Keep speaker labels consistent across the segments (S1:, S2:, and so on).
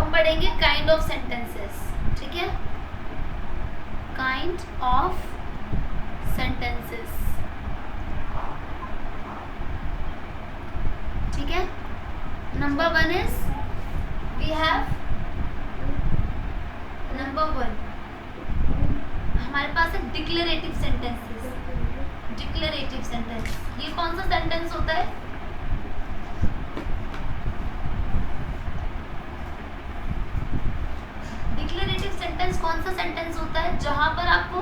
S1: हम पढ़ेंगे kind of sentences, ठीक है, काइंड ऑफ सेंटेंसेस, ठीक है। Number 1 is we have number 1 हमारे पास है डिक्लेरेटिव सेंटेंसेस। डिक्लेरेटिव सेंटेंस ये कौन सा सेंटेंस होता है? डिक्लेरेटिव सेंटेंस कौन सा सेंटेंस होता है जहां पर आपको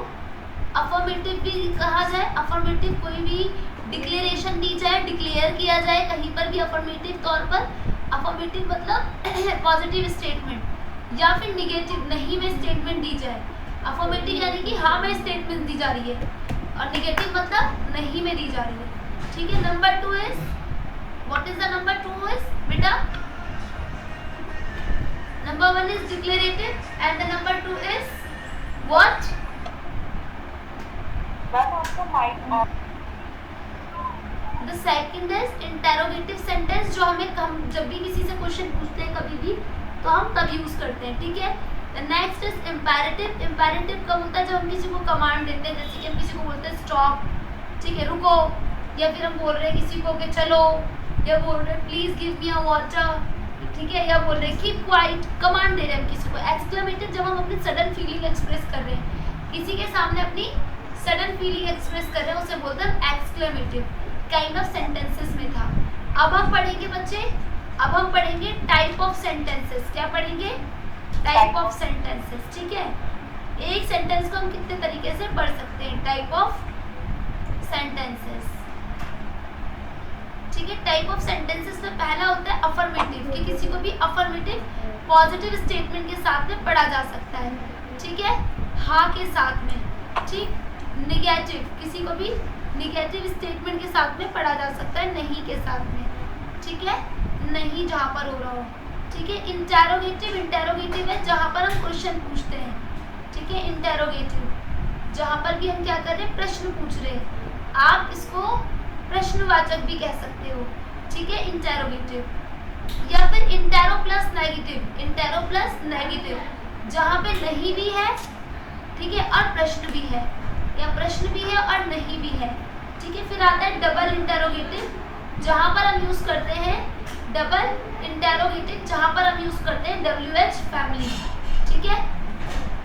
S1: अफर्मेटिव भी कहा जाए, अफर्मेटिव कोई भी डिक्लेरेशन दी जाए, डिक्लेयर किया जाए कहीं पर भी अफर्मेटिव तौर पर। अफर्मेटिव मतलब पॉजिटिव स्टेटमेंट, या फिर निगेटिव नहीं में स्टेटमेंट दी जाए। अफर्मेटिव यानी कि हाँ में स्टेटमेंट दी जा रही है, और निगेटिव मतलब नहीं में दी जा रही है, ठीक है। Number 2 is what is the number 2 is बेटा? Number 1 is declarative and the number 2 is what? The second is interrogative sentence, जो हमें जब भी किसी से क्वेश्चन पूछते हैं कभी भी तो हम तब यूज करते हैं, ठीक है। Next is imperative. इम्पेरेटिव कब होता है? जब हम किसी को कमांड देते हैं, जैसे कि हम किसी को बोलते हैं स्टॉप, ठीक है, रुको, या फिर हम बोल रहे हैं किसी को कि चलो, या बोल रहे हैं please give me a water, ठीक है, या बोल रहे हैं कीप क्वाइट, कमांड दे रहे हैं हम किसी को। एक्सक्लेमेटिव जब हम अपनी सडन फीलिंग एक्सप्रेस कर रहे हैं, किसी के सामने अपनी सडन फीलिंग एक्सप्रेस कर रहे हैं, उसे बोलते हैं एक्सक्लेमेटिव। काइंड ऑफ सेंटेंसेस में था। अब हम पढ़ेंगे बच्चे, अब हम पढ़ेंगे टाइप ऑफ सेंटेंसेस। क्या पढ़ेंगे? टाइप ऑफ सेंटेंसेस, ठीक है। एक सेंटेंस को हम कितने तरीके से पढ़ सकते हैं? टाइप ऑफ सेंटेंसेस, ठीक है। टाइप ऑफ सेंटेंसेस में पहला होता है अफर्मेटिव, कि किसी को भी अफर्मेटिव पॉजिटिव स्टेटमेंट के साथ में पढ़ा जा सकता है, ठीक है, हाँ के साथ में, ठीक। निगेटिव, किसी को भी निगेटिव स्टेटमेंट के साथ में पढ़ा जा सकता है, नहीं के साथ में, ठीक है, नहीं जहाँ पर हो रहा हो, ठीक है। इंटेरोगेटिव, इंटेरोगेटिव है जहाँ पर हम क्वेश्चन पूछते हैं, ठीक है। इंटेरोगेटिव जहाँ पर भी हम क्या कर रहे हैं? प्रश्न पूछ रहे हैं। आप इसको प्रश्नवाचक भी कह सकते हो, ठीक है, इंटेरोगेटिव। या फिर intero plus negative, intero plus negative जहाँ पे नहीं भी है, ठीक है, और प्रश्न भी है, या प्रश्न भी है और नहीं भी है, ठीक है। फिर आता है डबल इंटेरोगेटिव, जहाँ पर हम यूज करते हैं डबल इंटेरोगेटिव, जहाँ पर हम यूज करते हैं WH फैमिली, ठीक है,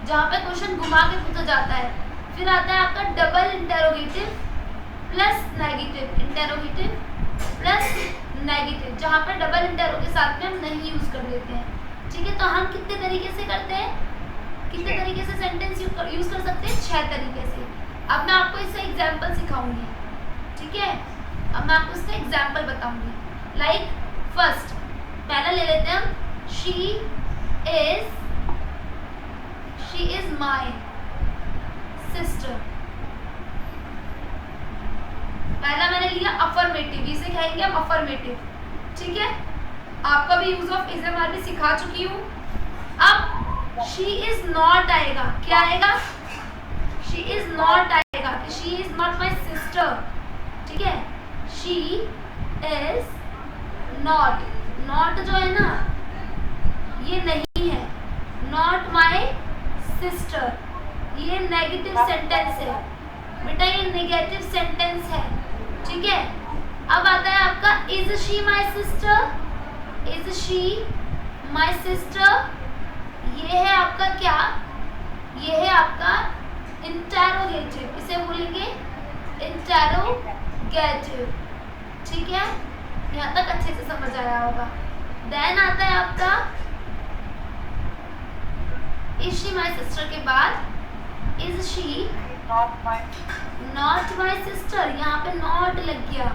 S1: जहाँ पे क्वेश्चन घुमा के पूछा जाता है। फिर आता है आपका double interrogative plus negative, interrogative plus negative, जहाँ पर डबल इंटेरो के साथ में हम नहीं यूज कर देते हैं, ठीक है। तो हम कितने तरीके से करते हैं, कितने तरीके से सेंटेंस यूज कर सकते हैं? 6 तरीके से। अब मैं आपको इससे एग्जाम्पल सिखाऊंगी, ठीक है। अब मैं आपको इसका एग्जाम्पल बताऊंगी। लाइक फर्स्ट पहला ले लेते हैं हम, शी इज माई सिस्टर। पहला मैंने लिया अफर्मेटिव, इसे कहेंगे हम अफर्मेटिव, ठीक है। आपका भी use of is am are भी सिखा चुकी हूँ। अब शी इज नॉट आएगा, क्या आएगा? शी इज नॉट आएगा, she is not my sister, ठीक है। शी इज नॉट, नॉट जो है ना ये नहीं है, नॉट माई सिस्टर, ये नेगेटिव सेंटेंस है बेटा, ये नेगेटिव सेंटेंस है, ठीक है। अब आता है आपका is she my sister, is she my sister, ये है आपका क्या? ये है आपका इंटेरोगेटिव, इसे बोलेंगे इंटेरोगेटिव, ठीक है। यहाँ तक अच्छे से समझ आया होगा। देन आता है आपका इज शी माई सिस्टर के बाद is she not my sister, यहाँ पे नॉट लग गया,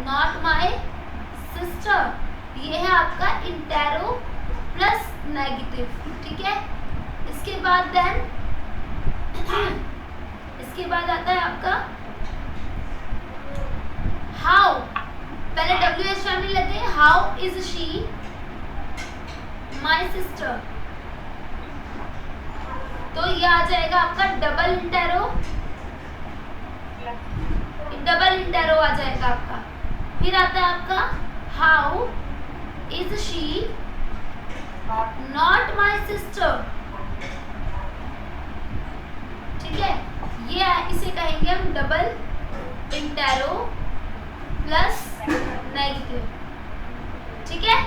S1: नॉट माई सिस्टर, ये है आपका इंटेरो प्लस नेगेटिव, ठीक है। इसके बाद देन इसके बाद आता है आपका हाउ, पहले WH फैमिली लग गई, how is she my sister, तो ये आ जाएगा आपका डबल इंटेरो, डबल इंटेरो आ जाएगा आपका। फिर आता है आपका how is she not my sister, ठीक है, ये इसे कहेंगे हम डबल इंटेरो प्लस नेगेटिव, ठीक है।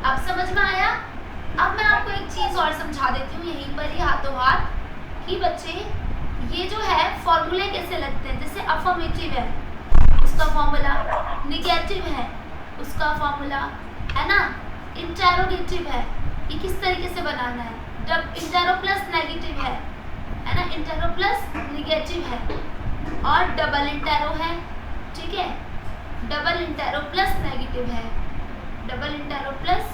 S1: अब समझ में आया। अब मैं आपको एक चीज और समझा देती हूँ यहीं पर ही हाथों हाथ कि बच्चे ये जो है फॉर्मूले कैसे लगते हैं। जैसे अफर्मेटिव है उसका फॉर्मूला, निगेटिव है उसका फॉर्मूला, है ना, इंटेरोगेटिव है, ये किस तरीके से बनाना है। जब इंटेरो प्लस नेगेटिव है ना, इंटेरो प्लस निगेटिव है, और डबल इंटेरो है, ठीक है, डबल इंटेरो प्लस नेगेटिव है, डबल इंटेरो प्लस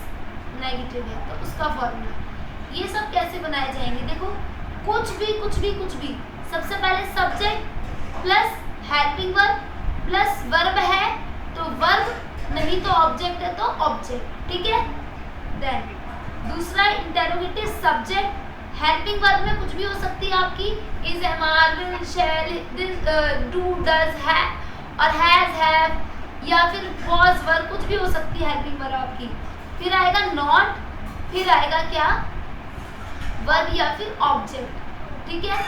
S1: नेगेटिव है, तो उसका फॉर्मूला। ये सब कैसे बनाए जाएंगे, देखो कुछ भी सबसे पहले subject plus helping verb plus verb है तो वर्ब, नहीं तो ऑब्जेक्ट है तो ऑब्जेक्ट, ठीक है। देन दूसरा इंटेरोगेटिव, सब्जेक्ट हेल्पिंग वर्ब में कुछ भी हो सकती है आपकी, is, am, are, will, shall, this, do, does, है और हैज, हैव, या फिर वॉज, वर्ब कुछ भी हो सकती है हेल्पिंग वर्ब आपकी। फिर आएगा नॉट, फिर आएगा क्या, वर्ब या फिर ऑब्जेक्ट, ठीक है।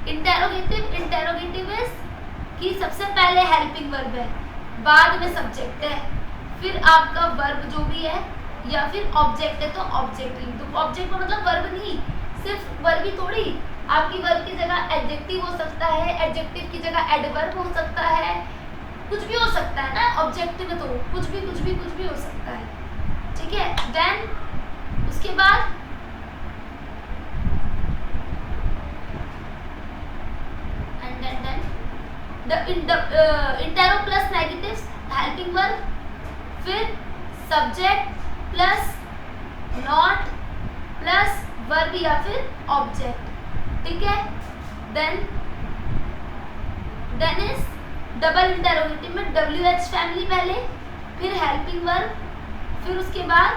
S1: इंटेरोगेटिव इज कि सबसे पहले हेल्पिंग वर्ब है, बाद में सब्जेक्ट है, फिर आपका वर्ब जो भी है, या फिर ऑब्जेक्ट है तो ऑब्जेक्ट ही। तो ऑब्जेक्ट का मतलब वर्ब नहीं, सिर्फ वर्ब ही थोड़ी, आपकी वर्ब की जगह एडजेक्टिव हो सकता है, एडजेक्टिव की जगह एडवर्ब हो सकता है, कुछ भी हो सकता है ना ऑब्जेक्ट में, तो कुछ भी हो सकता है, ठीक है। देन उसके बाद इंटेरो प्लस नेगेटिव हेल्पिंग वर्ब, फिर subject plus not plus verb या फिर ऑब्जेक्ट, ठीक है। देन इज डबल इंटेरोगेटिव में WH फैमिली पहले, फिर हेल्पिंग वर्ब, फिर उसके बाद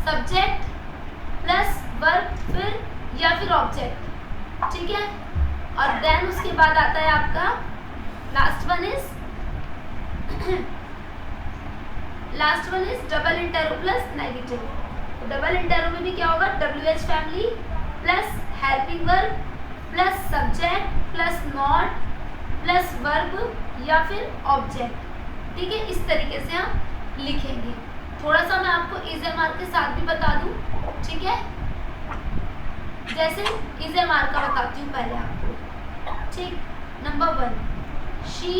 S1: सब्जेक्ट प्लस वर्ब, फिर या फिर ऑब्जेक्ट, ठीक है। और देन उसके बाद आता है आपका last one is double intero plus negative. तो डबल इंटेरो में भी क्या होगा, WH family plus helping verb plus subject plus not plus verb या फिर ऑब्जेक्ट, ठीक है। इस तरीके से हम लिखेंगे। थोड़ा सा मैं आपको इज़-एम-आर के साथ भी बता दूं, ठीक है। जैसे इज़-एम-आर का बताती हूँ पहले आपको, ठीक। नंबर 1, शी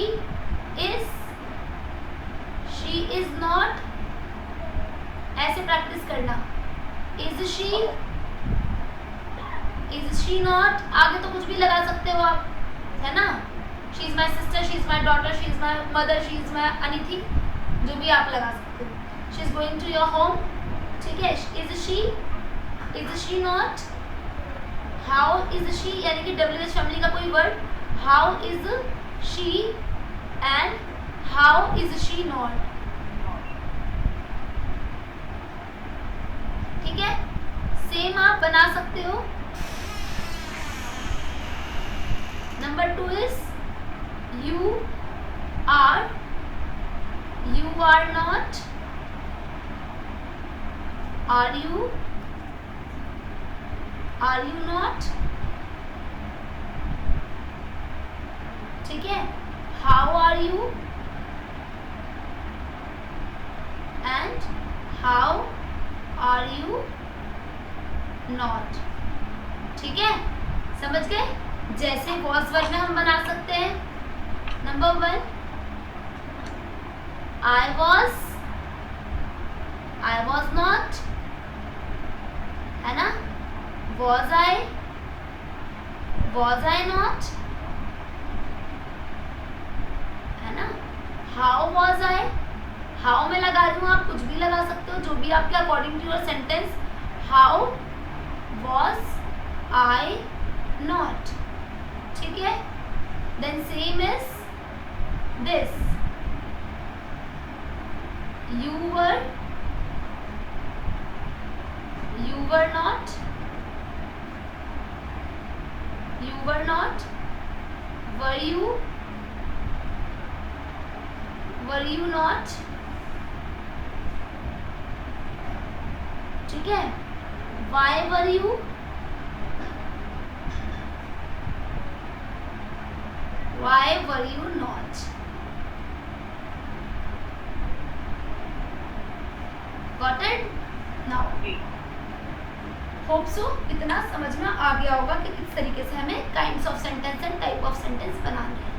S1: इज नॉट, ऐसे प्रैक्टिस करना, इज शी नॉट, आगे तो कुछ भी लगा सकते हो आप, है ना। She is my sister, she is my daughter, she is my mother, she is my anything, जो भी आप लगा सकते हो। She is going to your home, ठीक है। Is she not, how is she, यानी कि WH फैमिली का कोई word, how is she and how is she not, ठीक है। सेम आप बना सकते हो। Number 2 is you are not, are you not, ठीक है। how are you and how are you not, ठीक है, समझ गए। जैसे वॉज वर्ब में हम बना सकते हैं, नंबर 1, I was not, है ना, was I not, है ना। how was I, how में लगा रही हूँ, आप कुछ भी लगा सकते हो, जो भी आपके according to your sentence. how was I not, ठीक है। Then same is this, you were not, were you not, ठीक है। Why were you, why were you not. Got it? Now hope so इतना समझ में आ गया होगा कि किस तरीके से हमें kinds of sentence and type of sentence बनाने हैं।